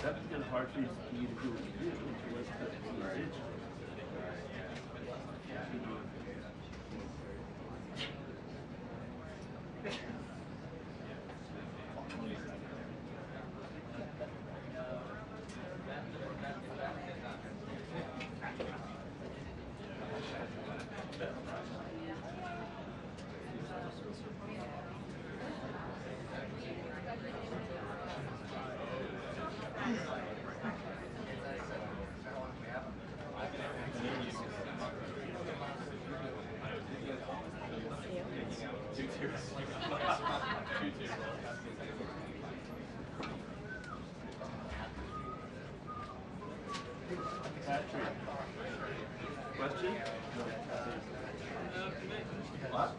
That's kind of hard for you to do what you do until it's put in the ditch. Question? What?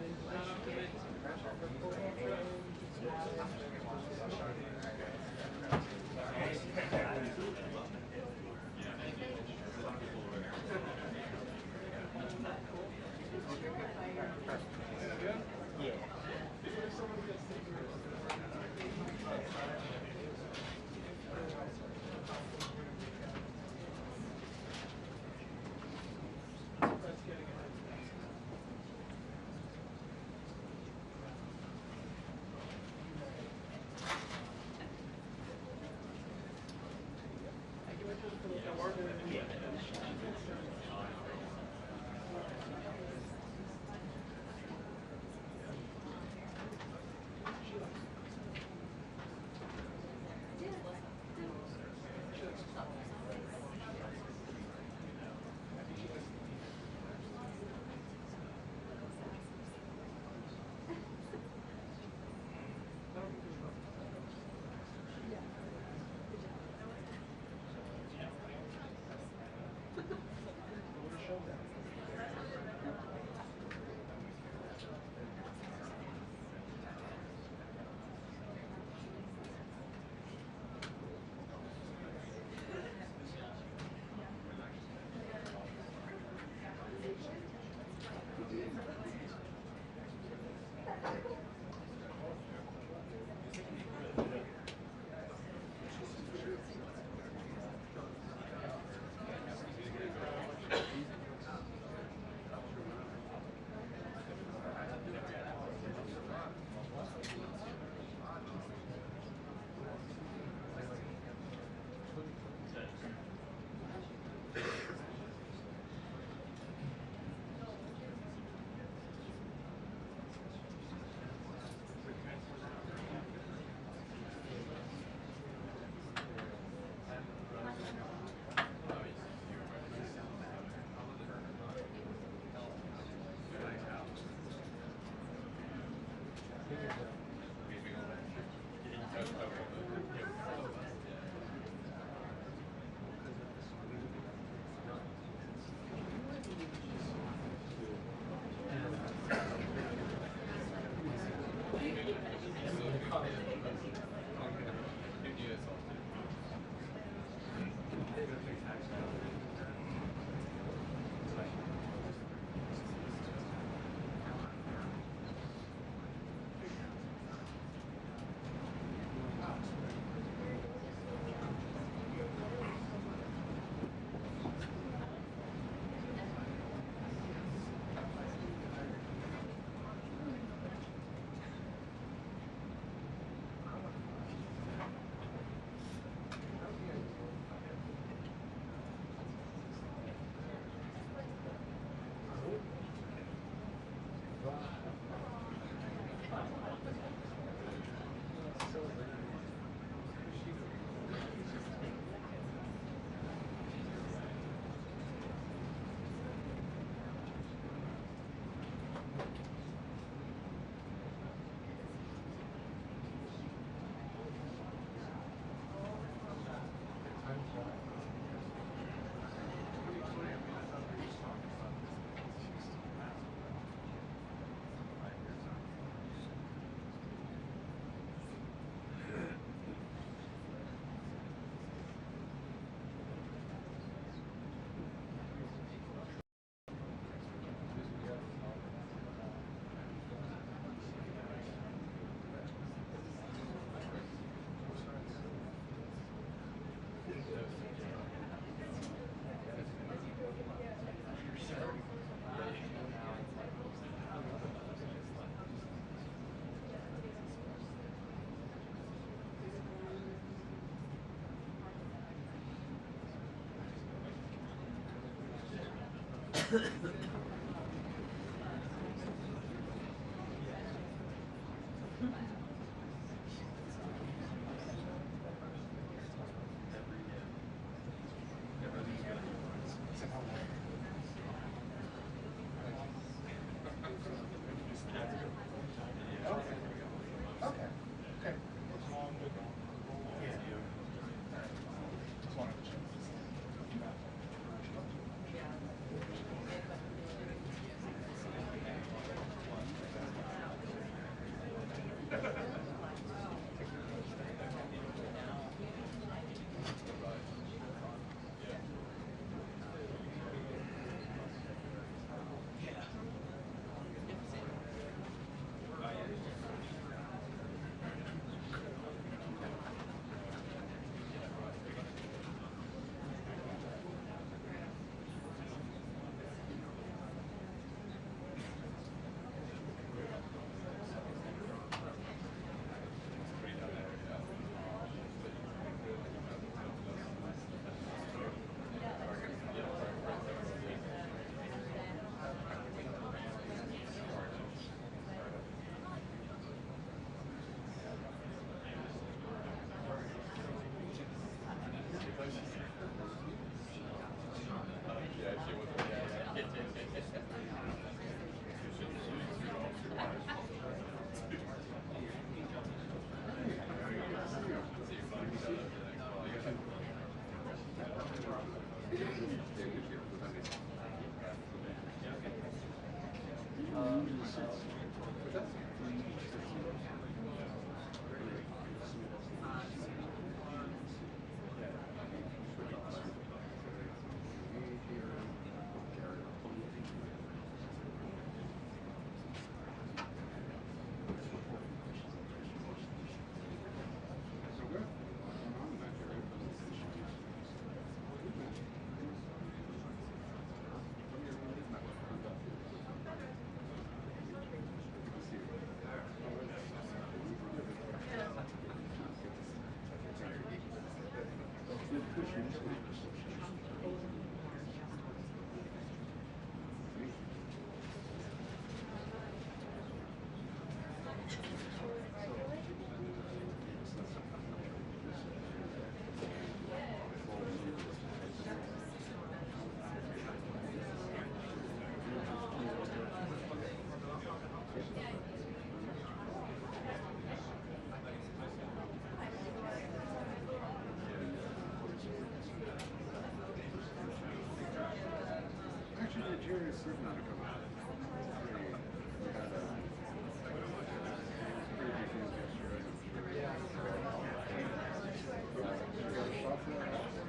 Nigeria's sitting on a couple. We had a pretty big news yesterday. We got a shot for that house.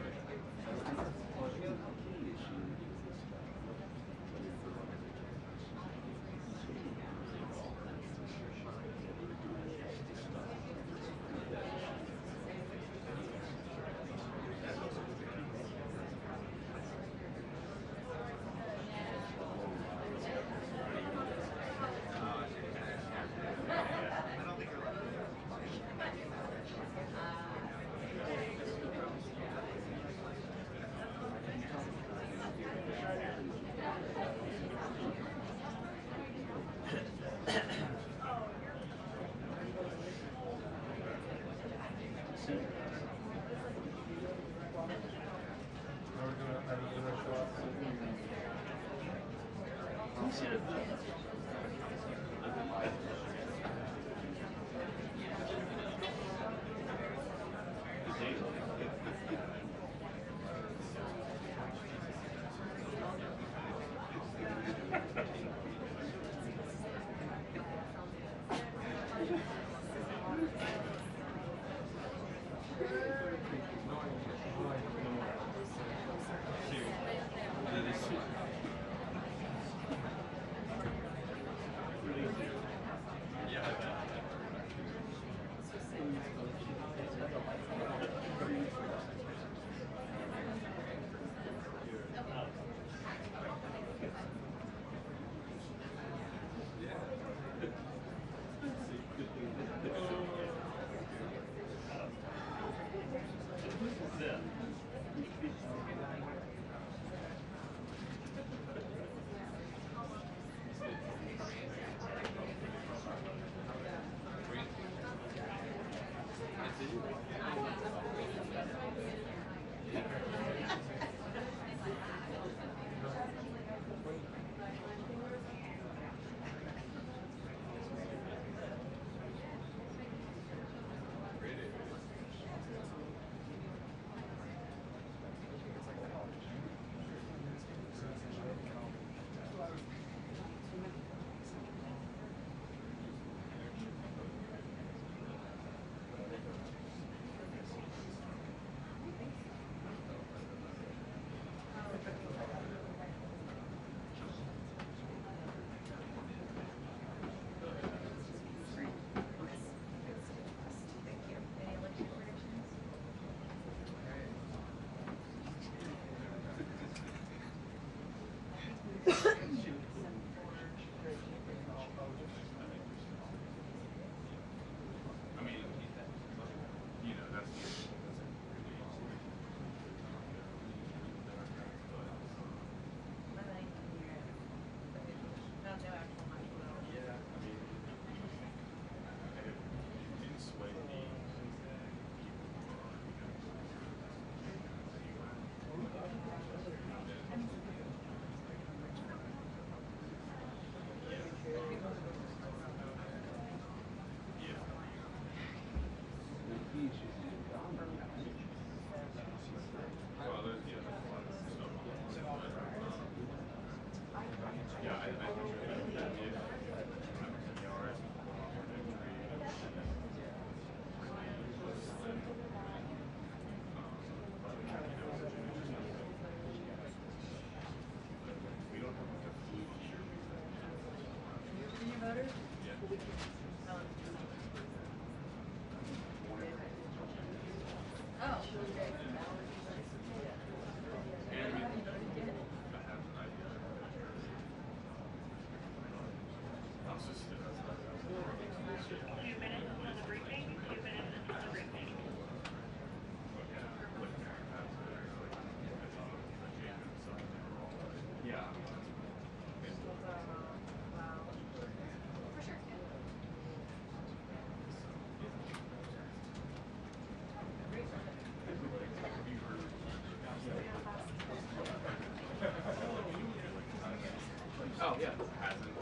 Oh, yeah.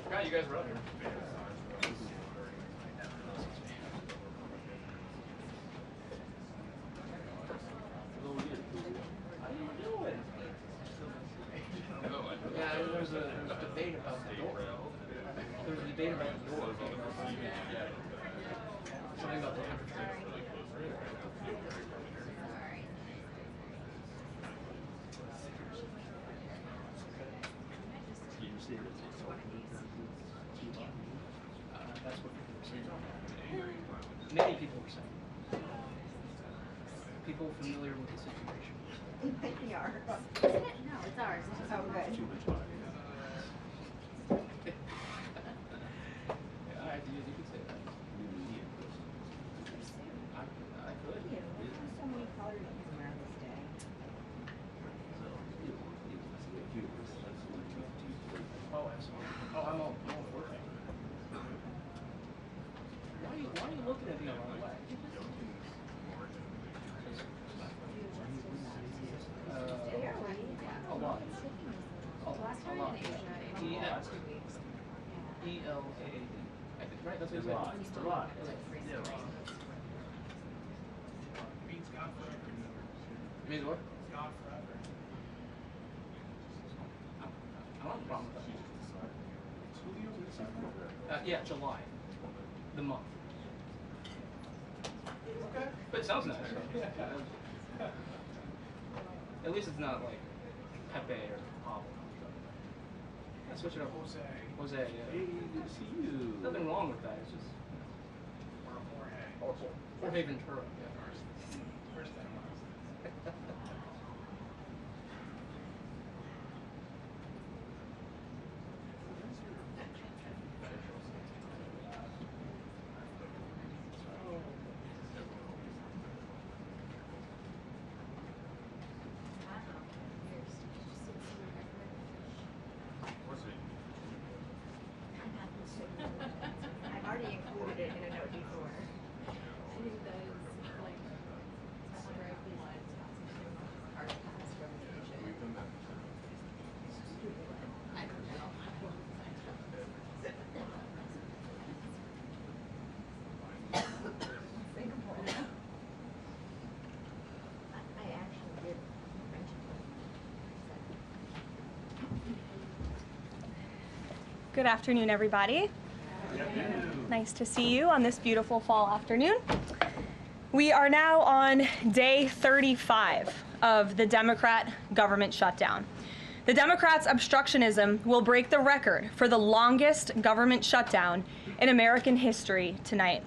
God, you guys were up here. Yeah, there's a debate about the door. There's a debate about the door. Something about the temperature. That's what people were saying. Many people were saying. People familiar with the situation. They are. Isn't it? No, it's ours. It's just Oh, good. Yeah, I do. You could say that. I could. There's so many colors around this day. Oh, absolutely. Oh, I'm all for it. Why are you looking at me the wrong way? A lot. last A time lot. in Asia. E-L-A-A-D. I think, right? That's what it's A lot. It's A lot. Means gone forever. It means what? Gone forever. I don't have a problem with that. Yeah, July. The month. Okay. But it sounds nice. At least it's not like Pepe or Pablo. I switch it up. Jose. Jose, yeah. Hey, good to see you. Nothing wrong with that. It's just. Or Jorge. Jorge Ventura. Yeah. First and last. I've already included it in a note before. I actually did mention Good afternoon, everybody. Nice to see you on this beautiful fall afternoon. We are now on day 35 of the Democrat government shutdown. The Democrats' obstructionism will break the record for the longest government shutdown in American history tonight.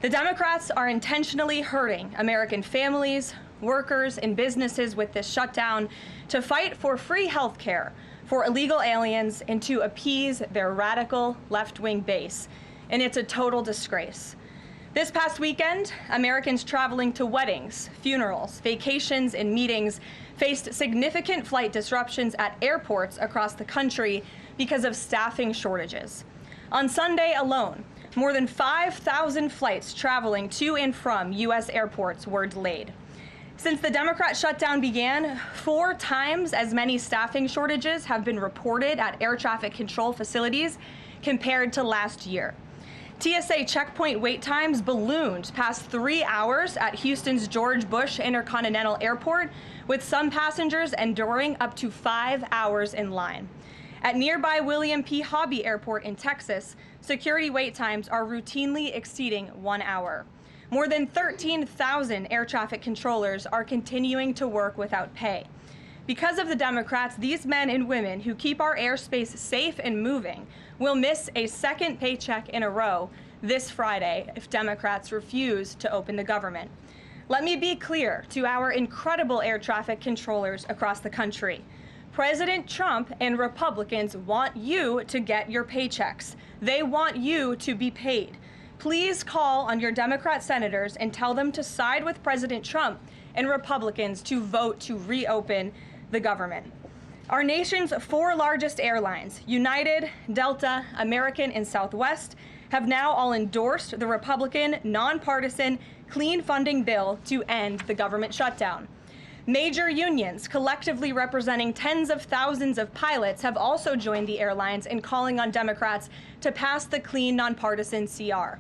The Democrats are intentionally hurting American families, workers, and businesses with this shutdown to fight for free health care for illegal aliens and to appease their radical left-wing base. And it's a total disgrace. This past weekend, Americans traveling to weddings, funerals, vacations, and meetings faced significant flight disruptions at airports across the country because of staffing shortages. On Sunday alone, more than 5,000 flights traveling to and from U.S. airports were delayed. Since the Democrat shutdown began, 4 times as many staffing shortages have been reported at air traffic control facilities compared to last year. TSA checkpoint wait times ballooned past 3 hours at Houston's George Bush Intercontinental Airport, with some passengers enduring up to 5 hours in line. At nearby William P. Hobby Airport in Texas, security wait times are routinely exceeding 1 hour. More than 13,000 air traffic controllers are continuing to work without pay. Because of the Democrats, these men and women who keep our airspace safe and moving will miss a second paycheck in a row this Friday if Democrats refuse to open the government. Let me be clear to our incredible air traffic controllers across the country. President Trump and Republicans want you to get your paychecks. They want you to be paid. Please call on your Democrat senators and tell them to side with President Trump and Republicans to vote to reopen the government. Our nation's 4 largest airlines, United, Delta, American, and Southwest, have now all endorsed the Republican, nonpartisan, clean funding bill to end the government shutdown. Major unions, collectively representing tens of thousands of pilots, have also joined the airlines in calling on Democrats to pass the clean, nonpartisan CR.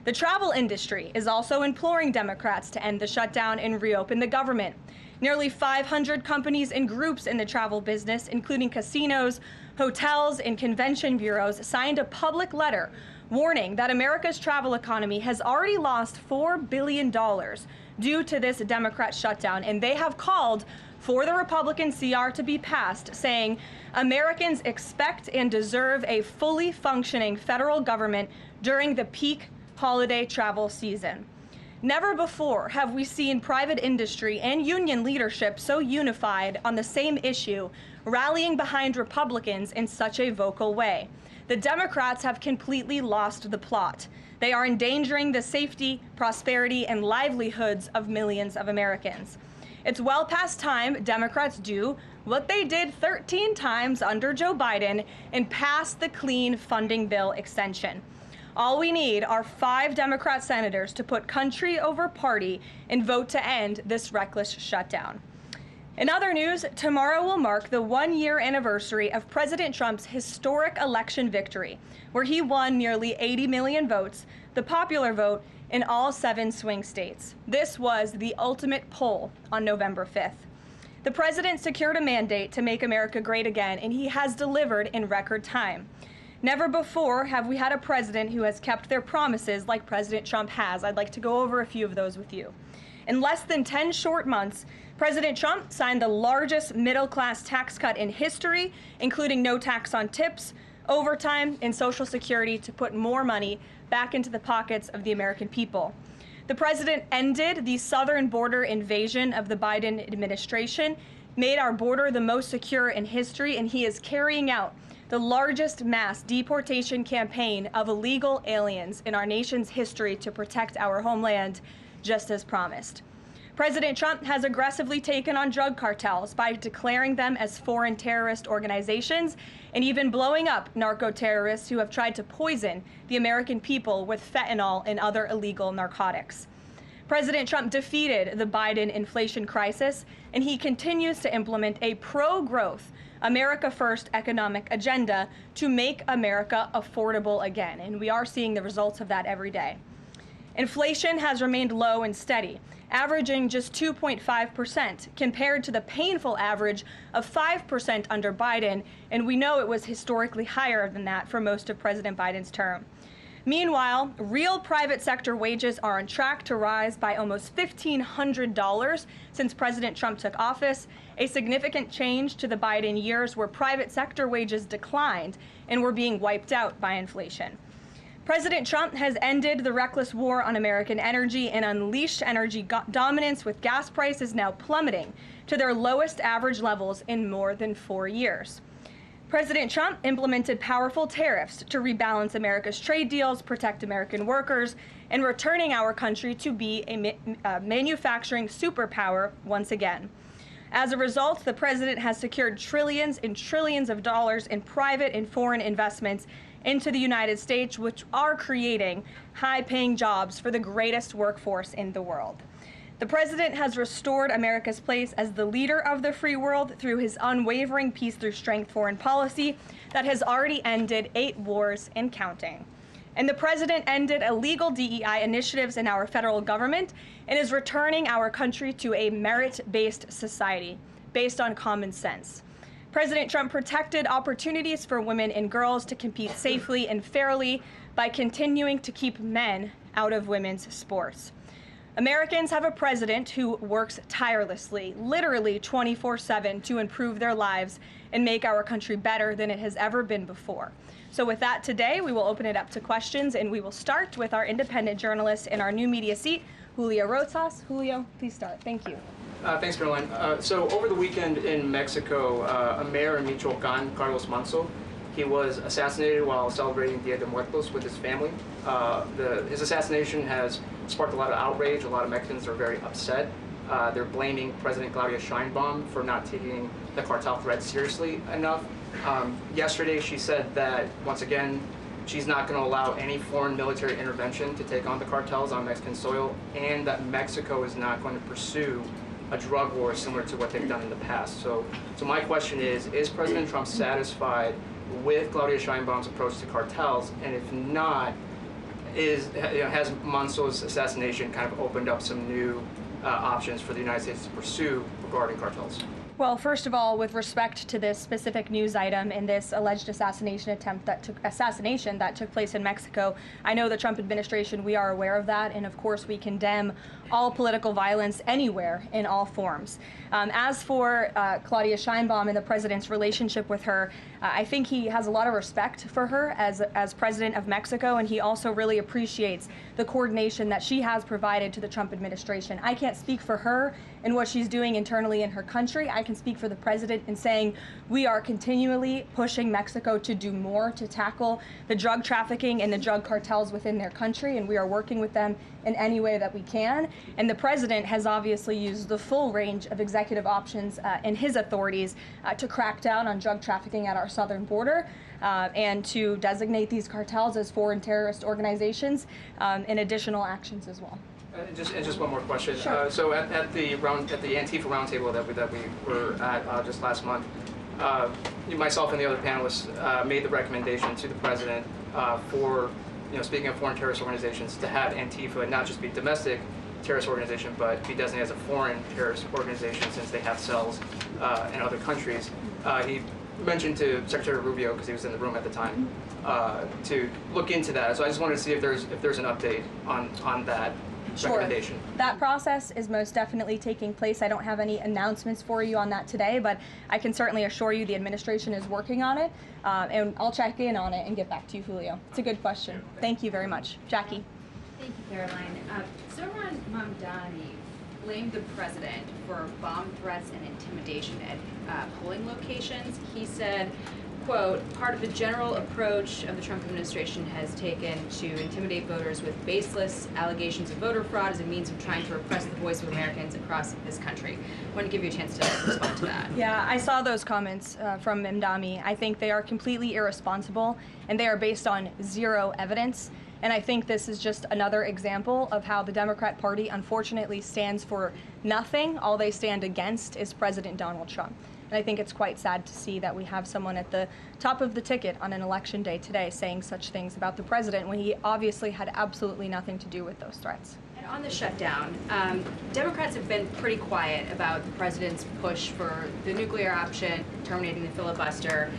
The travel industry is also imploring Democrats to end the shutdown and reopen the government. Nearly 500 companies and groups in the travel business, including casinos, hotels, and convention bureaus, signed a public letter warning that America's travel economy has already lost $4 billion due to this Democrat shutdown, and they have called for the Republican CR to be passed, saying Americans expect and deserve a fully functioning federal government during the peak holiday travel season. Never before have we seen private industry and union leadership so unified on the same issue, rallying behind Republicans in such a vocal way. The Democrats have completely lost the plot. They are endangering the safety, prosperity, and livelihoods of millions of Americans. It's well past time Democrats do what they did 13 times under Joe Biden and pass the clean funding bill extension. All we need are 5 Democrat senators to put country over party and vote to end this reckless shutdown. In other news, tomorrow will mark the 1-year anniversary of President Trump's historic election victory, where he won nearly 80 million votes, the popular vote, in all 7 swing states. This was the ultimate poll on November 5th. The president secured a mandate to make America great again, and he has delivered in record time. Never before have we had a president who has kept their promises like President Trump has. I'd like to go over a few of those with you. In less than 10 short months, President Trump signed the largest middle-class tax cut in history, including no tax on tips, overtime, and Social Security to put more money back into the pockets of the American people. The president ended the southern border invasion of the Biden administration, made our border the most secure in history, and he is carrying out the largest mass deportation campaign of illegal aliens in our nation's history to protect our homeland, just as promised. President Trump has aggressively taken on drug cartels by declaring them as foreign terrorist organizations and even blowing up narco-terrorists who have tried to poison the American people with fentanyl and other illegal narcotics. President Trump defeated the Biden inflation crisis, and he continues to implement a pro-growth, America First economic agenda to make America affordable again, and we are seeing the results of that every day. Inflation has remained low and steady, averaging just 2.5% compared to the painful average of 5% under Biden, and we know it was historically higher than that for most of President Biden's term. Meanwhile, real private sector wages are on track to rise by almost $1,500 since President Trump took office, a significant change to the Biden years where private sector wages declined and were being wiped out by inflation. President Trump has ended the reckless war on American energy and unleashed energy dominance, with gas prices now plummeting to their lowest average levels in more than 4 years. President Trump implemented powerful tariffs to rebalance America's trade deals, protect American workers, and returning our country to be a manufacturing superpower once again. As a result, the president has secured trillions and trillions of dollars in private and foreign investments into the United States, which are creating high-paying jobs for the greatest workforce in the world. The president has restored America's place as the leader of the free world through his unwavering peace through strength foreign policy that has already ended 8 wars and counting. And the president ended illegal DEI initiatives in our federal government and is returning our country to a merit-based society based on common sense. President Trump protected opportunities for women and girls to compete safely and fairly by continuing to keep men out of women's sports. Americans have a president who works tirelessly, literally 24/7, to improve their lives and make our country better than it has ever been before. So with that, today we will open it up to questions, and we will start with our independent journalist in our new media seat, Julio Rosas. Julio, please start. Thank you. Thanks, Caroline. So over the weekend in Mexico, a mayor in Michoacan, Carlos Manso, he was assassinated while celebrating Dia de Muertos with his family. His assassination has sparked a lot of outrage. A lot of Mexicans are very upset. They're blaming President Claudia Sheinbaum for not taking the cartel threat seriously enough. Yesterday, she said that, once again, she's not going to allow any foreign military intervention to take on the cartels on Mexican soil, and that Mexico is not going to pursue a drug war similar to what they've done in the past. So my question is President Trump satisfied with Claudia Sheinbaum's approach to cartels? And if not, has Manso's assassination kind of opened up some new options for the United States to pursue regarding cartels? Well, first of all, with respect to this specific news item and this alleged assassination that took place in Mexico, I know the Trump administration, we are aware of that, and of course we condemn all political violence anywhere in all forms. As for Claudia Sheinbaum and the president's relationship with her, I think he has a lot of respect for her as president of Mexico, and he also really appreciates the coordination that she has provided to the Trump administration. I can't speak for her and what she's doing internally in her country. I can speak for the president in saying we are continually pushing Mexico to do more to tackle the drug trafficking and the drug cartels within their country, and we are working with them in any way that we can. And the president has obviously used the full range of executive options in his authorities to crack down on drug trafficking at our southern border and to designate these cartels as foreign terrorist organizations and additional actions as well. Just one more question. Sure. So at the Antifa roundtable that we were at just last month, myself and the other panelists made the recommendation to the president for, speaking of foreign terrorist organizations, to have Antifa not just be domestic terrorist organization, but be designated as a foreign terrorist organization since they have cells in other countries. He mentioned to Secretary Rubio, because he was in the room at the time, to look into that. So I just wanted to see if there's an update on that. Sure. That process is most definitely taking place. I don't have any announcements for you on that today, but I can certainly assure you the administration is working on it, and I'll check in on it and get back to you, Julio. It's a good question. Thank you very much. Jackie. Thank you, Caroline. Zohran Mamdani blamed the president for bomb threats and intimidation at polling locations. He said, quote, part of the general approach of the Trump administration has taken to intimidate voters with baseless allegations of voter fraud as a means of trying to repress the voice of Americans across this country. I want to give you a chance to respond to that. Yeah, I saw those comments from Mamdani. I think they are completely irresponsible, and they are based on zero evidence. And I think this is just another example of how the Democrat Party unfortunately stands for nothing. All they stand against is President Donald Trump. And I think it's quite sad to see that we have someone at the top of the ticket on an election day today saying such things about the president when he obviously had absolutely nothing to do with those threats. And on the shutdown, Democrats have been pretty quiet about the president's push for the nuclear option, terminating the filibuster.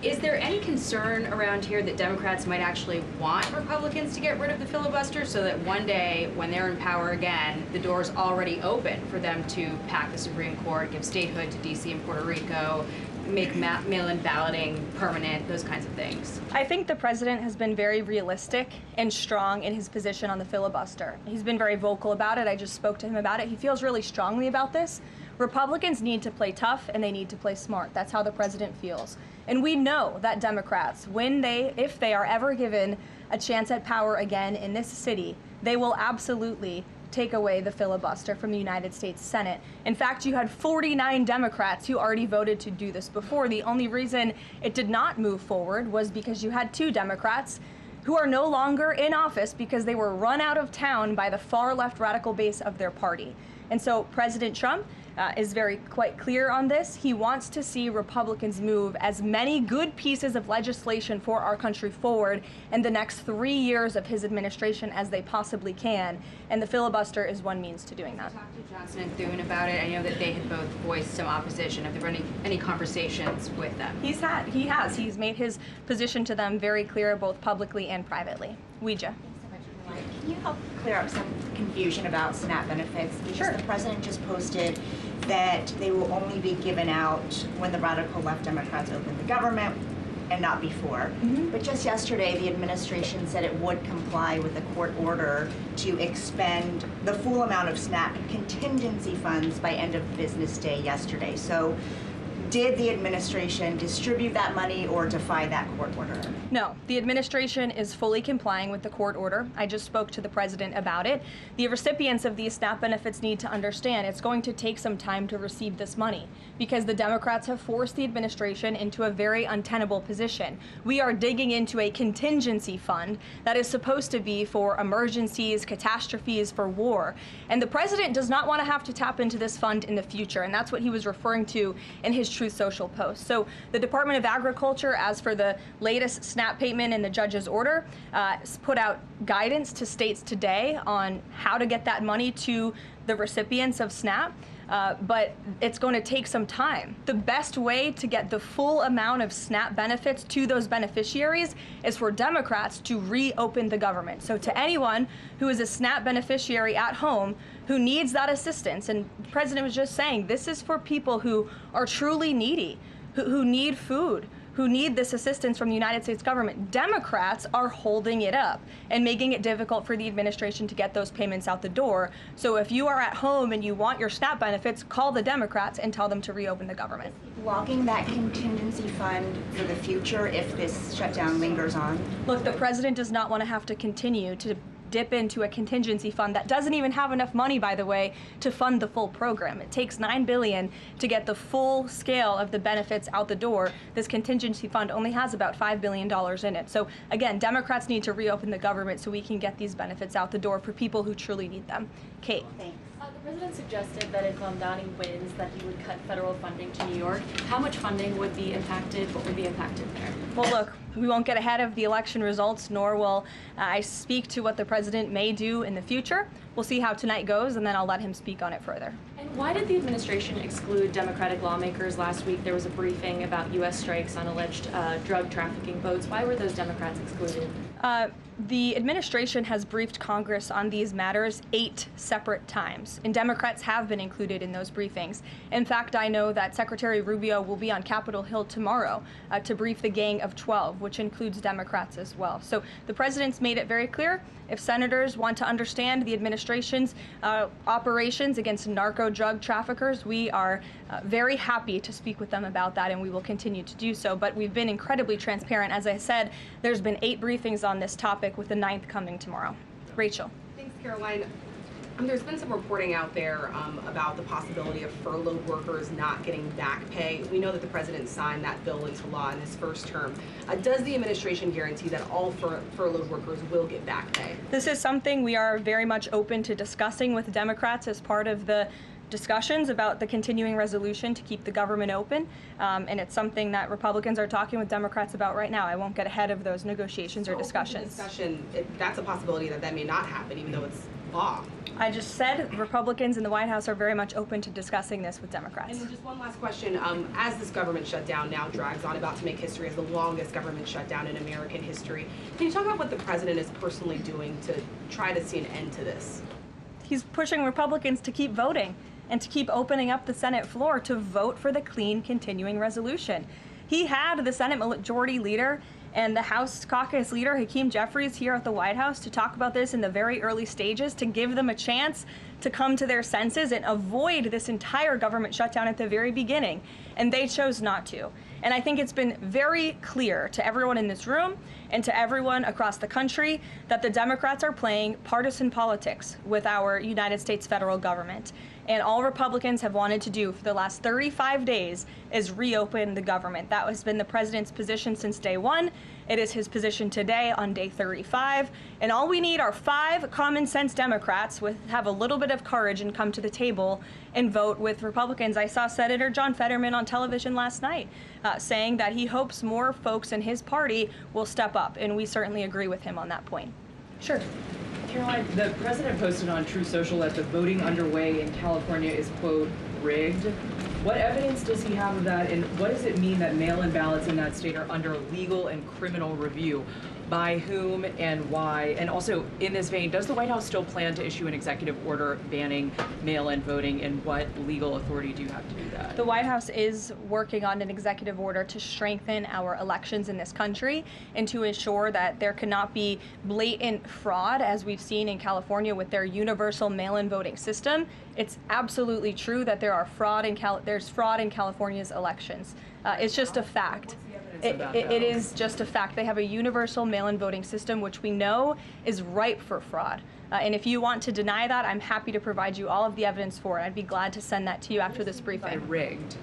Is there any concern around here that Democrats might actually want Republicans to get rid of the filibuster so that one day, when they're in power again, the door's already open for them to pack the Supreme Court, give statehood to D.C. and Puerto Rico, make mail-in balloting permanent, those kinds of things? I think the president has been very realistic and strong in his position on the filibuster. He's been very vocal about it. I just spoke to him about it. He feels really strongly about this. Republicans need to play tough and they need to play smart. That's how the president feels. And we know that Democrats, if they are ever given a chance at power again in this city, they will absolutely take away the filibuster from the United States Senate. In fact, you had 49 Democrats who already voted to do this before. The only reason it did not move forward was because you had 2 Democrats who are no longer in office because they were run out of town by the far left radical base of their party. And so President Trump is quite clear on this. He wants to see Republicans move as many good pieces of legislation for our country forward in the next 3 years of his administration as they possibly can. And the filibuster is one means to doing that. Talked to Johnson and Thune about it. I know that they had both voiced some opposition. Have there been any conversations with them? He has. He's made his position to them very clear, both publicly and privately. Ouija. Can you help clear up some confusion about SNAP benefits? Because Sure. the president just posted that they will only be given out when the radical left Democrats open the government and not before. But just yesterday, the administration said it would comply with the court order to expend the full amount of SNAP contingency funds by end of business day yesterday. So did the administration distribute that money or defy that court order? No, the administration is fully complying with the court order. I just spoke to the president about it. The recipients of these SNAP benefits need to understand it's going to take some time to receive this money because the Democrats have forced the administration into a very untenable position. We are digging into a contingency fund that is supposed to be for emergencies, catastrophes, for war. And the president does not want to have to tap into this fund in the future, and that's what he was referring to in his Truth Social post. So the Department of Agriculture, as for the latest SNAP payment in the judge's order, put out guidance to states today on how to get that money to the recipients of SNAP. But it's going to take some time. The best way to get the full amount of SNAP benefits to those beneficiaries is for Democrats to reopen the government. So to anyone who is a SNAP beneficiary at home who needs that assistance, and the president was just saying, this is for people who are truly needy, who need food, who need this assistance from the United States government. Democrats are holding it up and making it difficult for the administration to get those payments out the door. So if you are at home and you want your SNAP benefits, call the Democrats and tell them to reopen the government. Blocking that contingency fund for the future if this shutdown lingers on? Look, the president does not want to have to continue to dip into a contingency fund that doesn't even have enough money, by the way, to fund the full program. It takes $9 billion to get the full scale of the benefits out the door. This contingency fund only has about $5 billion in it. So again, Democrats need to reopen the government so we can get these benefits out the door for people who truly need them. Kate. Thanks. The president suggested that if Mamdani wins, that he would cut federal funding to New York. How much funding would be impacted? What would be impacted there? Well, look, we won't get ahead of the election results, nor will I speak to what the president may do in the future. We'll see how tonight goes, and then I'll let him speak on it further. And why did the administration exclude Democratic lawmakers last week? There was a briefing about U.S. strikes on alleged drug trafficking boats. Why were those Democrats excluded? The administration has briefed Congress on these matters 8 separate times, and Democrats have been included in those briefings. In fact, I know that Secretary Rubio will be on Capitol Hill tomorrow to brief the Gang of 12, which includes Democrats as well. So the president's made it very clear, if senators want to understand the administration's operations against narco drug traffickers, we are very happy to speak with them about that, and we will continue to do so. But we've been incredibly transparent. As I said, there's been 8 briefings on this topic, with the 9th coming tomorrow. Rachel. Thanks, Caroline. There's been some reporting out there about the possibility of furloughed workers not getting back pay. We know that the president signed that bill into law in his first term. Does the administration guarantee that all furloughed workers will get back pay? This is something we are very much open to discussing with Democrats as part of the discussions about the continuing resolution to keep the government open, and it's something that Republicans are talking with Democrats about right now. I won't get ahead of those negotiations or discussions. That's a possibility that may not happen, even though it's law. I just said Republicans in the White House are very much open to discussing this with Democrats. And just one last question. As this government shutdown now drags on, about to make history as the longest government shutdown in American history, can you talk about what the president is personally doing to try to see an end to this? He's pushing Republicans to keep voting and to keep opening up the Senate floor to vote for the clean continuing resolution. He had the Senate Majority Leader and the House Caucus leader, Hakeem Jeffries, here at the White House to talk about this in the very early stages, to give them a chance to come to their senses and avoid this entire government shutdown at the very beginning. And they chose not to. And I think it's been very clear to everyone in this room and to everyone across the country that the Democrats are playing partisan politics with our United States federal government. And all Republicans have wanted to do for the last 35 days is reopen the government. That has been the president's position since day one. It is his position today on day 35. And all we need are 5 common sense Democrats with have a little bit of courage and come to the table and vote with Republicans. I saw Senator John Fetterman on television last night saying that he hopes more folks in his party will step up. And we certainly agree with him on that point. Sure. Karoline, the president posted on True Social that the voting underway in California is, quote, rigged. What evidence does he have of that, and what does it mean that mail-in ballots in that state are under legal and criminal review? By whom and why? And also, in this vein, does the White House still plan to issue an executive order banning mail-in voting, and what legal authority do you have to do that? The White House is working on an executive order to strengthen our elections in this country and to ensure that there cannot be blatant fraud, as we've seen in California with their universal mail-in voting system. It's absolutely true that there's fraud in California's elections. It's just a fact. It is just a fact. They have a universal mail-in voting system, which we know is ripe for fraud. And if you want to deny that, I'm happy to provide you all of the evidence for it. I'd be glad to send that to you after this briefing. Rigged.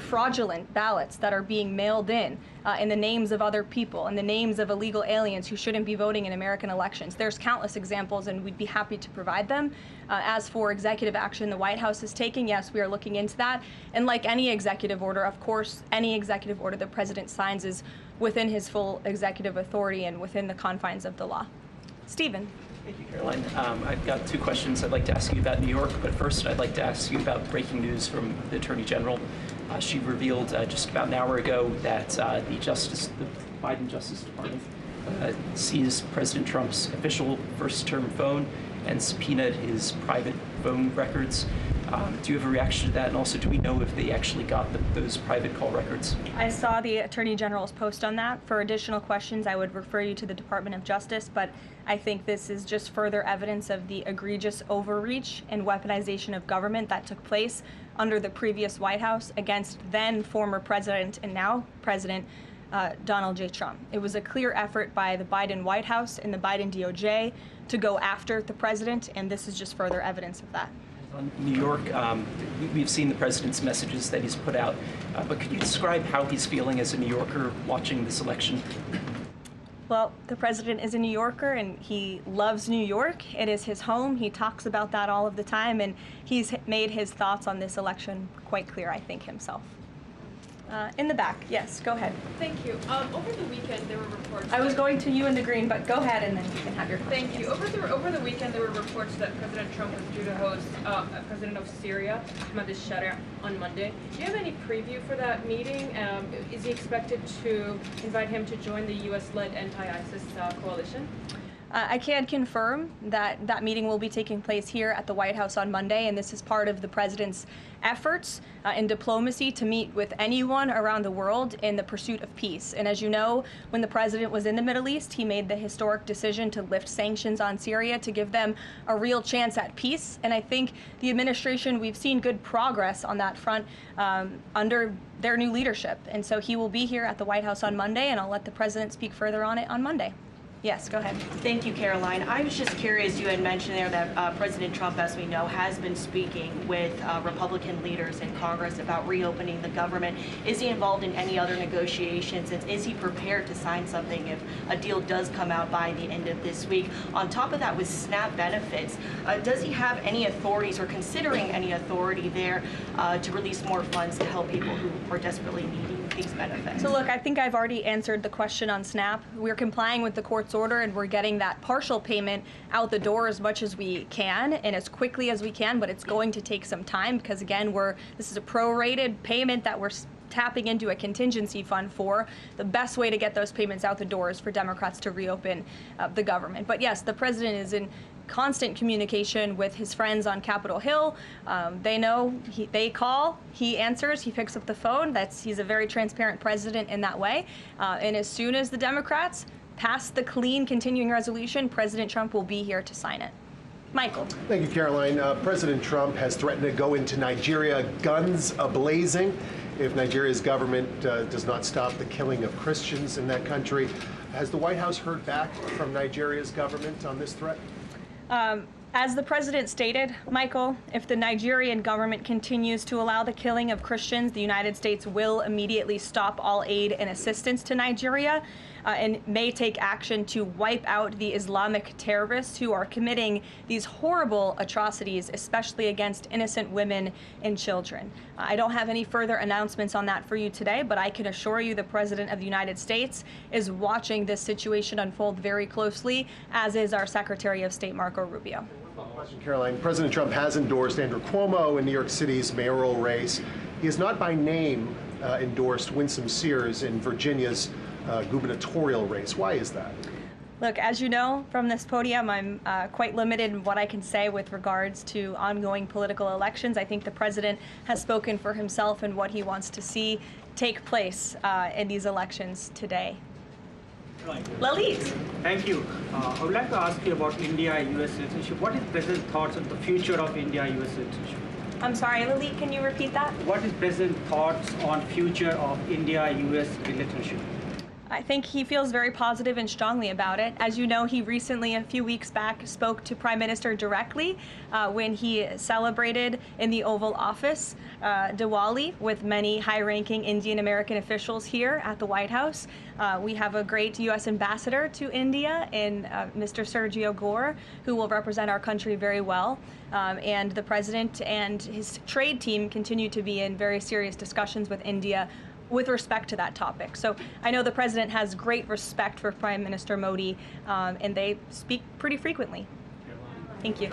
Fraudulent ballots that are being mailed in the names of other people, in the names of illegal aliens who shouldn't be voting in American elections. There's countless examples, and we'd be happy to provide them. As for executive action the White House is taking, yes, we are looking into that. And like any executive order, of course, any executive order the president signs is within his full executive authority and within the confines of the law. Stephen. Thank you, Caroline. I've got 2 questions I'd like to ask you about New York, but first I'd like to ask you about breaking news from the Attorney General. She revealed just about an hour ago that the Biden Justice Department seized President Trump's official first-term phone and subpoenaed his private phone records. Do you have a reaction to that? And also, do we know if they actually got those private call records? I saw the Attorney General's post on that. For additional questions, I would refer you to the Department of Justice, but I think this is just further evidence of the egregious overreach and weaponization of government that took place under the previous White House against then former President and now President Donald J. Trump. It was a clear effort by the Biden White House and the Biden DOJ to go after the president, and this is just further evidence of that. On New York, we've seen the president's messages that he's put out, but could you describe how he's feeling as a New Yorker watching this election? Well, the president is a New Yorker and he loves New York. It is his home. He talks about that all of the time, and he's made his thoughts on this election quite clear, I think, himself. In the back, yes, go ahead. Thank you. Over the weekend, there were reports. I was going to you in the green, but go ahead and then you can have your question. Thank you. Over the weekend, there were reports that President Trump was due to host President of Syria, Ahmed al-Sharia, on Monday. Do you have any preview for that meeting? Is he expected to invite him to join the U.S.-led anti-ISIS coalition? I can confirm that that meeting will be taking place here at the White House on Monday, and this is part of the president's efforts in diplomacy to meet with anyone around the world in the pursuit of peace. And as you know, when the president was in the Middle East, he made the historic decision to lift sanctions on Syria to give them a real chance at peace. And I think the administration, we've seen good progress on that front under their new leadership. And so he will be here at the White House on Monday, and I'll let the president speak further on it on Monday. Yes, go ahead. Thank you, Caroline. I was just curious, you had mentioned there that President Trump, as we know, has been speaking with Republican leaders in Congress about reopening the government. Is he involved in any other negotiations, and is he prepared to sign something if a deal does come out by the end of this week? On top of that, with SNAP benefits, does he have any authorities or considering any authority there to release more funds to help people who are desperately needing these benefits? So look, I think I've already answered the question on SNAP. We're complying with the court's order, and we're getting that partial payment out the door as much as we can and as quickly as we can, but it's going to take some time because, again, this is a prorated payment that we're tapping into a contingency fund for. The best way to get those payments out the door is for Democrats to reopen the government. But yes, the president is in constant communication with his friends on Capitol Hill. They know, they call, he answers, he picks up the phone. He's a very transparent president in that way. And as soon as the Democrats pass the clean continuing resolution, President Trump will be here to sign it. Michael. Thank you, Caroline. President Trump has threatened to go into Nigeria guns a-blazing if Nigeria's government does not stop the killing of Christians in that country. Has the White House heard back from Nigeria's government on this threat? As the president stated, Michael, if the Nigerian government continues to allow the killing of Christians, the United States will immediately stop all aid and assistance to Nigeria and may take action to wipe out the Islamic terrorists who are committing these horrible atrocities, especially against innocent women and children. I don't have any further announcements on that for you today, but I can assure you the President of the United States is watching this situation unfold very closely, as is our Secretary of State, Marco Rubio. Question, Caroline. President Trump has endorsed Andrew Cuomo in New York City's mayoral race. He has not by name endorsed Winsome Sears in Virginia's gubernatorial race. Why is that? Look, as you know from this podium, I'm quite limited in what I can say with regards to ongoing political elections. I think the president has spoken for himself and what he wants to see take place in these elections today. Leavitt. Thank you. I would like to ask you about India-US relationship. What is President's thoughts on the future of India-US relationship? I'm sorry, Leavitt, can you repeat that? What is President's thoughts on future of India-US relationship? I think he feels very positive and strongly about it. As you know, he recently, a few weeks back, spoke to Prime Minister directly when he celebrated in the Oval Office Diwali with many high-ranking Indian American officials here at the White House. We have a great U.S. ambassador to India in Mr. Sergio Gore, who will represent our country very well. And the president and his trade team continue to be in very serious discussions with India with respect to that topic. So I know the president has great respect for Prime Minister Modi, and they speak pretty frequently. Thank you.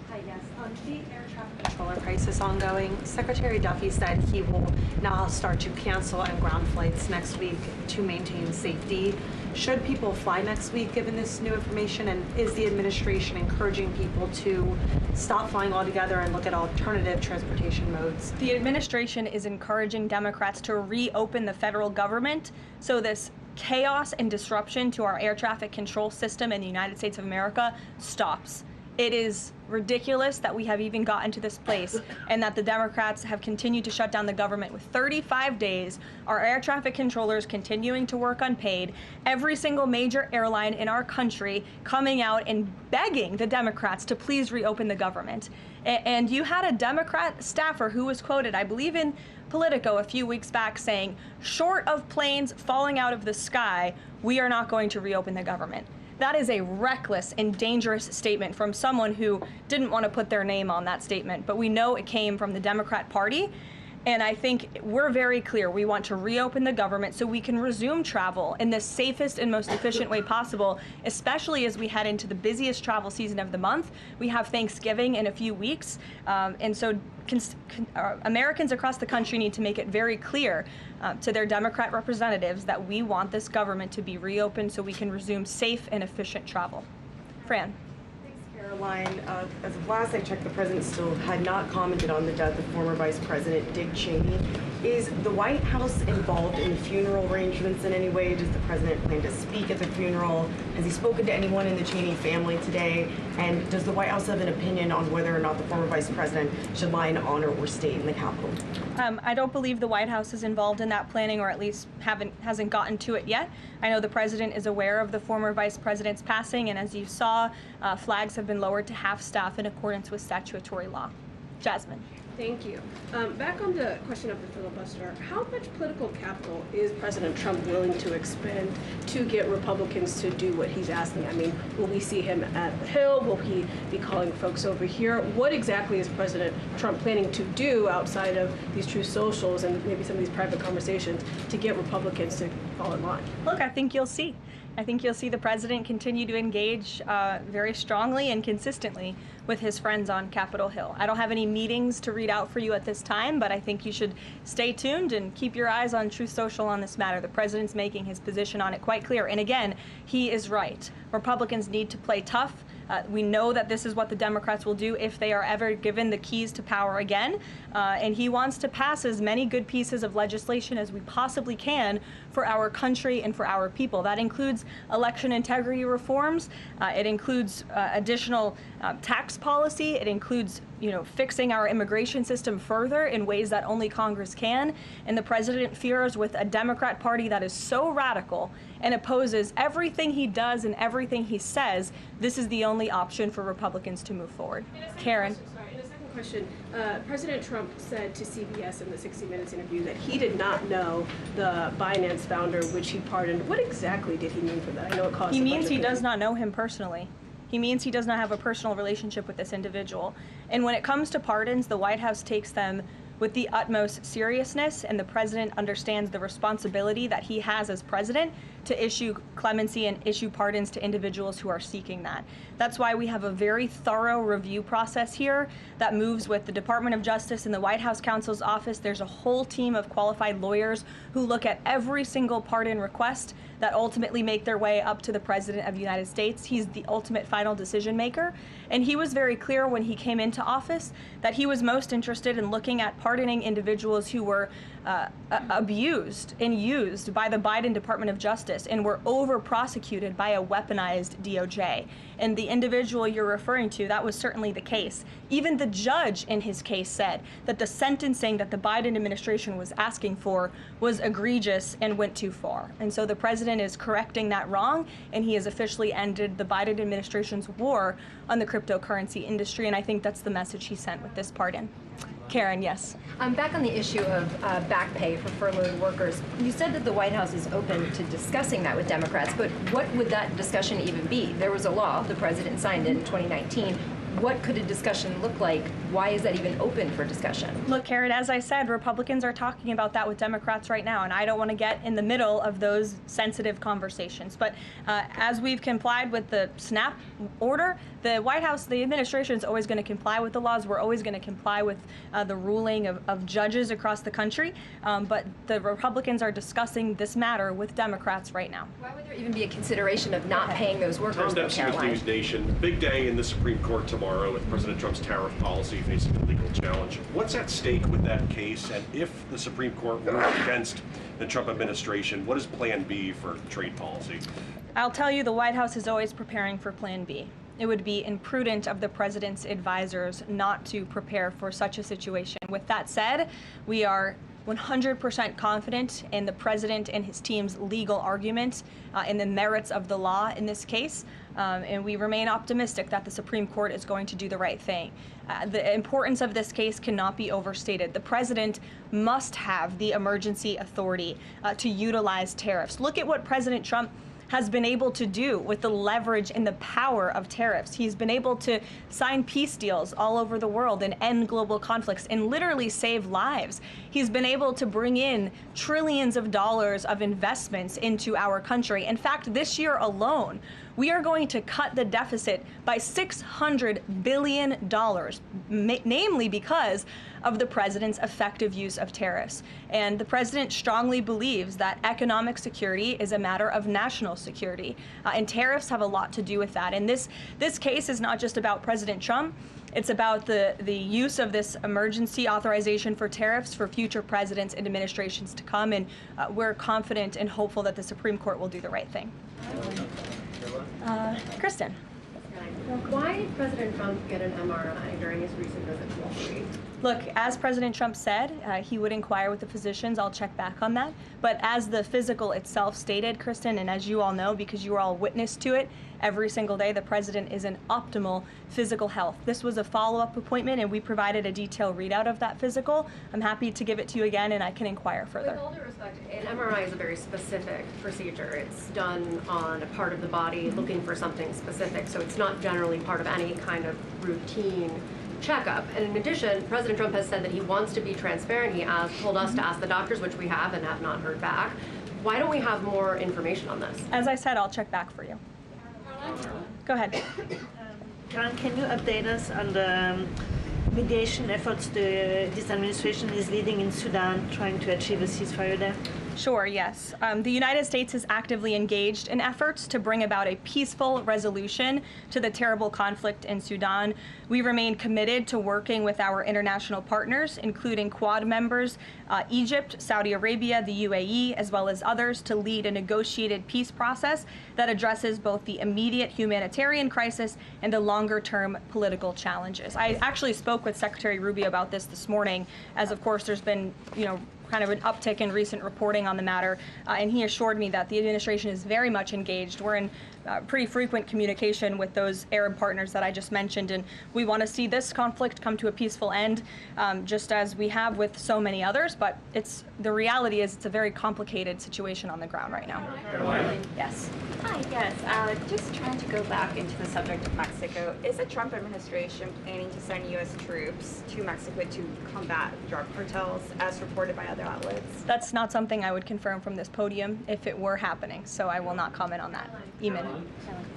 Hi, yes. The air traffic controller crisis ongoing. Secretary Duffy said he will now start to cancel and ground flights next week to maintain safety. Should people fly next week given this new information, and is the administration encouraging people to stop flying altogether and look at alternative transportation modes? The administration is encouraging Democrats to reopen the federal government so this chaos and disruption to our air traffic control system in the United States of America stops. It is ridiculous that we have even gotten to this place and that the Democrats have continued to shut down the government with 35 days, our air traffic controllers continuing to work unpaid, every single major airline in our country coming out and begging the Democrats to please reopen the government. And you had a Democrat staffer who was quoted, I believe in Politico a few weeks back, saying, short of planes falling out of the sky, we are not going to reopen the government. That is a reckless and dangerous statement from someone who didn't want to put their name on that statement, but we know it came from the Democrat Party. And I think we're very clear. We want to reopen the government so we can resume travel in the safest and most efficient way possible, especially as we head into the busiest travel season of the month. We have Thanksgiving in a few weeks. And so Americans across the country need to make it very clear to their Democrat representatives that we want this government to be reopened so we can resume safe and efficient travel. Fran. Caroline, as of last I checked, the president still had not commented on the death of former Vice President Dick Cheney. Is the White House involved in the funeral arrangements in any way? Does the president plan to speak at the funeral? Has he spoken to anyone in the Cheney family today? And does the White House have an opinion on whether or not the former vice president should lie in honor or stay in the Capitol? I don't believe the White House is involved in that planning, or at least hasn't gotten to it yet. I know the president is aware of the former vice president's passing, and as you saw, flags have been lowered to half staff in accordance with statutory law. Jasmine. Thank you. Back on the question of the filibuster, how much political capital is President Trump willing to expend to get Republicans to do what he's asking? I mean, will we see him at the Hill? Will he be calling folks over here? What exactly is President Trump planning to do outside of these true socials and maybe some of these private conversations to get Republicans to fall in line? Look, I think you'll see. I think you'll see the president continue to engage very strongly and consistently with his friends on Capitol Hill. I don't have any meetings to read out for you at this time, but I think you should stay tuned and keep your eyes on Truth Social on this matter. The president's making his position on it quite clear. And again, he is right. Republicans need to play tough. We know that this is what the Democrats will do if they are ever given the keys to power again. And he wants to pass as many good pieces of legislation as we possibly can for our country and for our people. That includes election integrity reforms. It includes additional tax policy. It includes, fixing our immigration system further in ways that only Congress can. And the president fears with a Democrat Party that is so radical and opposes everything he does and everything he says, this is the only option for Republicans to move forward. Karen. In a second question, President Trump said to CBS in the 60 Minutes interview that he did not know the Binance founder, which he pardoned. What exactly did he mean for that? I know it caused He means he does not know him personally. He means he does not have a personal relationship with this individual. And when it comes to pardons, the White House takes them with the utmost seriousness, and the president understands the responsibility that he has as president to issue clemency and issue pardons to individuals who are seeking that. That's why we have a very thorough review process here that moves with the Department of Justice and the White House counsel's office. There's a whole team of qualified lawyers who look at every single pardon request that ultimately make their way up to the President of the United States. He's the ultimate final decision maker. And he was very clear when he came into office that he was most interested in looking at pardoning individuals who were abused and used by the Biden Department of Justice and were over-prosecuted by a weaponized DOJ. And the individual you're referring to, that was certainly the case. Even the judge in his case said that the sentencing that the Biden administration was asking for was egregious and went too far. And so the president is correcting that wrong, and he has officially ended the Biden administration's war on the cryptocurrency industry, and I think that's the message he sent with this pardon. Karen, yes. Back on the issue of back pay for furloughed workers, you said that the White House is open to discussing that with Democrats, but what would that discussion even be? There was a law, the president signed it in 2019. What could a discussion look like? Why is that even open for discussion? Look, Karen, as I said, Republicans are talking about that with Democrats right now, and I don't want to get in the middle of those sensitive conversations. But as we've complied with the SNAP order, the White House, the administration is always going to comply with the laws. We're always going to comply with the ruling of judges across the country. But the Republicans are discussing this matter with Democrats right now. Why would there even be a consideration of not paying those workers? Tom Dempsey with News Nation. Big day in the Supreme Court tomorrow with President Trump's tariff policy facing a legal challenge. What's at stake with that case? And if the Supreme Court rules against the Trump administration, what is Plan B for trade policy? I'll tell you, the White House is always preparing for Plan B. It would be imprudent of the president's advisors not to prepare for such a situation. With that said, we are 100% confident in the president and his team's legal argument in the merits of the law in this case, and we remain optimistic that the Supreme Court is going to do the right thing. The importance of this case cannot be overstated. The president must have the emergency authority to utilize tariffs. Look at what President Trump has been able to do with the leverage and the power of tariffs. He's been able to sign peace deals all over the world and end global conflicts and literally save lives. He's been able to bring in trillions of dollars of investments into our country. In fact, this year alone, we are going to cut the deficit by $600 billion, namely because of the president's effective use of tariffs. And the president strongly believes that economic security is a matter of national security, and tariffs have a lot to do with that. And this case is not just about President Trump. It's about the use of this emergency authorization for tariffs for future presidents and administrations to come, and we're confident and hopeful that the Supreme Court will do the right thing. Kristen. Why did President Trump get an MRI during his recent visit to Wall Street? Look, as President Trump said, he would inquire with the physicians. I'll check back on that. But as the physical itself stated, Kristen, and as you all know, because you are all witness to it, every single day the president is in optimal physical health. This was a follow-up appointment, and we provided a detailed readout of that physical. I'm happy to give it to you again, and I can inquire further. With all due respect, an MRI is a very specific procedure. It's done on a part of the body looking for something specific, so it's not generally part of any kind of routine checkup. And in addition, President Trump has said that he wants to be transparent. He told us to ask the doctors, which we have and have not heard back. Why don't we have more information on this? As I said, I'll check back for you. Go ahead. Karen, can you update us on the mediation efforts this administration is leading in Sudan, trying to achieve a ceasefire there? Sure, yes. The United States is actively engaged in efforts to bring about a peaceful resolution to the terrible conflict in Sudan. We remain committed to working with our international partners, including Quad members, Egypt, Saudi Arabia, the UAE, as well as others, to lead a negotiated peace process that addresses both the immediate humanitarian crisis and the longer-term political challenges. I actually spoke with Secretary Rubio about this morning, as of course there's been, kind of an uptick in recent reporting on the matter, and he assured me that the administration is very much engaged. We're in pretty frequent communication with those Arab partners that I just mentioned, and we want to see this conflict come to a peaceful end, just as we have with so many others, but the reality is it's a very complicated situation on the ground right now. Karoline? Yes. Hi, yes. Just trying to go back into the subject of Mexico. Is the Trump administration planning to send U.S. troops to Mexico to combat drug cartels, as reported by other outlets? That's not something I would confirm from this podium if it were happening, so I will not comment on that. Eamon.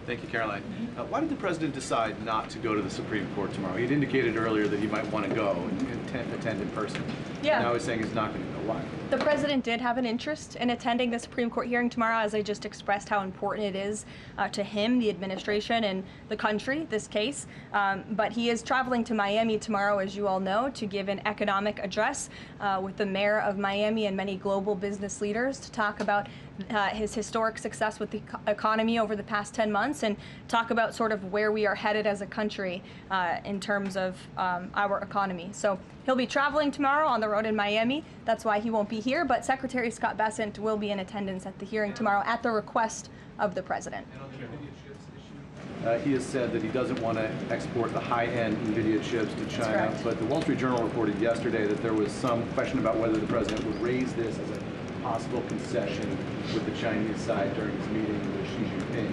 Thank you, Caroline. Why did the president decide not to go to the Supreme Court tomorrow? He'd indicated earlier that he might want to go and attend in person. Yeah. Now he's saying he's not going to go. Why? The president did have an interest in attending the Supreme Court hearing tomorrow, as I just expressed how important it is to him, the administration, and the country, this case. But he is traveling to Miami tomorrow, as you all know, to give an economic address with the mayor of Miami and many global business leaders to talk about his historic success with the economy over the past 10 months and talk about sort of where we are headed as a country in terms of our economy. So he'll be traveling tomorrow on the road in Miami. That's why he won't be here, but Secretary Scott Bessent will be in attendance at the hearing tomorrow at the request of the president. He has said that he doesn't want to export the high-end NVIDIA chips to China, but the Wall Street Journal reported yesterday that there was some question about whether the president would raise this as a possible concession with the Chinese side during his meeting with Xi Jinping.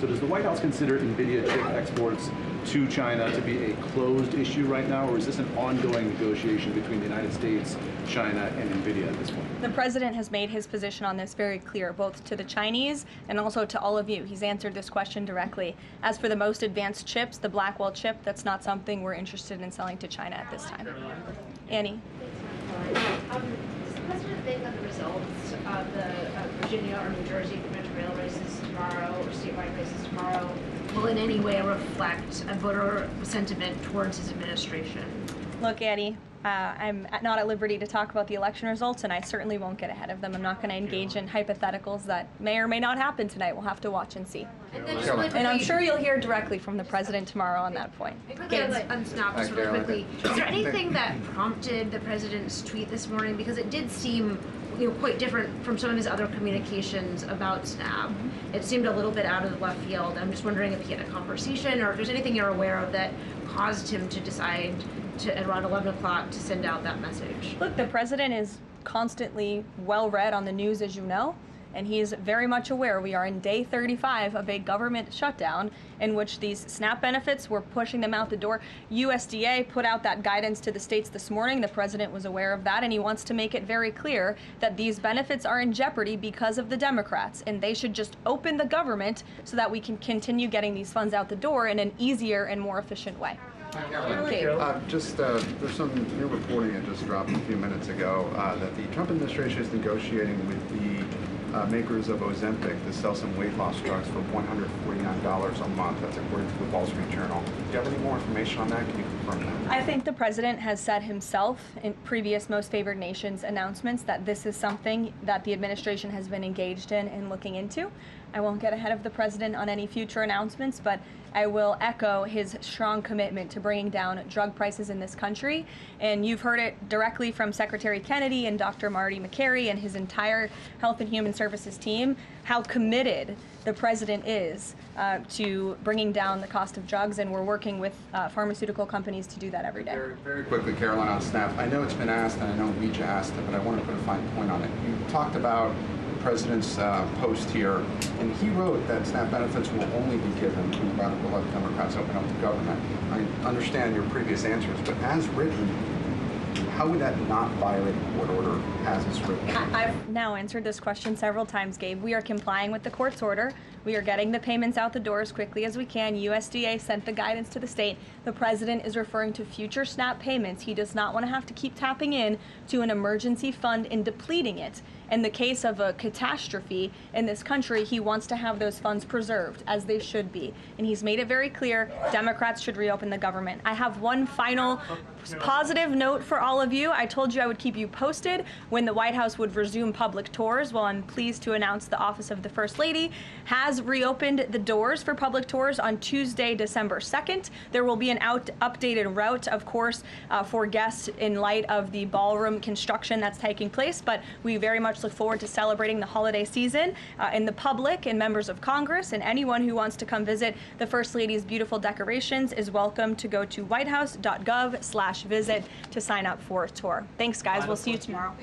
So does the White House consider NVIDIA chip exports to China to be a closed issue right now, or is this an ongoing negotiation between the United States, China, and NVIDIA at this point? The president has made his position on this very clear, both to the Chinese and also to all of you. He's answered this question directly. As for the most advanced chips, the Blackwell chip, that's not something we're interested in selling to China at this time. Annie? Does the president think that the results of the Virginia or New Jersey gubernatorial races tomorrow, or statewide races tomorrow, will in any way reflect a voter sentiment towards his administration? Look, Annie, I'm not at liberty to talk about the election results, and I certainly won't get ahead of them. I'm not going to engage in hypotheticals that may or may not happen tonight. We'll have to watch and see. And I'm sure you'll hear directly from the president tomorrow on that point. Quickly on Snap, just really quickly, is there anything that prompted the president's tweet this morning? Because it did seem quite different from some of his other communications about Snap. It seemed a little bit out of the left field. I'm just wondering if he had a conversation or if there's anything you're aware of that caused him to decide to, at around 11 o'clock, to send out that message. Look, the president is constantly well read on the news, as you know, and he is very much aware we are in day 35 of a government shutdown in which these SNAP benefits, we're pushing them out the door. USDA put out that guidance to the states this morning. The president was aware of that, and he wants to make it very clear that these benefits are in jeopardy because of the Democrats, and they should just open the government so that we can continue getting these funds out the door in an easier and more efficient way. There's some new reporting that just dropped a few minutes ago that the Trump administration is negotiating with the makers of Ozempic to sell some weight loss drugs for $149 a month. That's according to the Wall Street Journal. Do you have any more information on that? Can you confirm that? I think the president has said himself in previous Most Favored Nations announcements that this is something that the administration has been engaged in and looking into. I won't get ahead of the president on any future announcements, but I will echo his strong commitment to bringing down drug prices in this country. And you've heard it directly from Secretary Kennedy and Dr. Marty McCary and his entire Health and Human Services team, how committed the president is to bringing down the cost of drugs, and we're working with pharmaceutical companies to do that every day. Very quickly, Caroline, on SNAP. I know it's been asked, and I know we just asked it, but I want to put a fine point on it. You talked about president's post here, and he wrote that SNAP benefits will only be given to radical left Democrats open up the government. I understand your previous answers, but as written, how would that not violate a court order as it's written? I've now answered this question several times, Gabe. We are complying with the court's order. We are getting the payments out the door as quickly as we can. USDA sent the guidance to the state. The president is referring to future SNAP payments. He does not want to have to keep tapping in to an emergency fund and depleting it In the case of a catastrophe in this country, he wants to have those funds preserved, as they should be. And he's made it very clear Democrats should reopen the government. I have one final positive note for all of you. I told you I would keep you posted when the White House would resume public tours. Well, I'm pleased to announce the Office of the First Lady has reopened the doors for public tours on Tuesday, December 2nd. There will be an updated route, of course, for guests in light of the ballroom construction that's taking place, but we very much look forward to celebrating the holiday season in the public and members of Congress, and anyone who wants to come visit the First Lady's beautiful decorations is welcome to go to whitehouse.gov/visit to sign up for a tour. Thanks, guys. We'll see you tomorrow.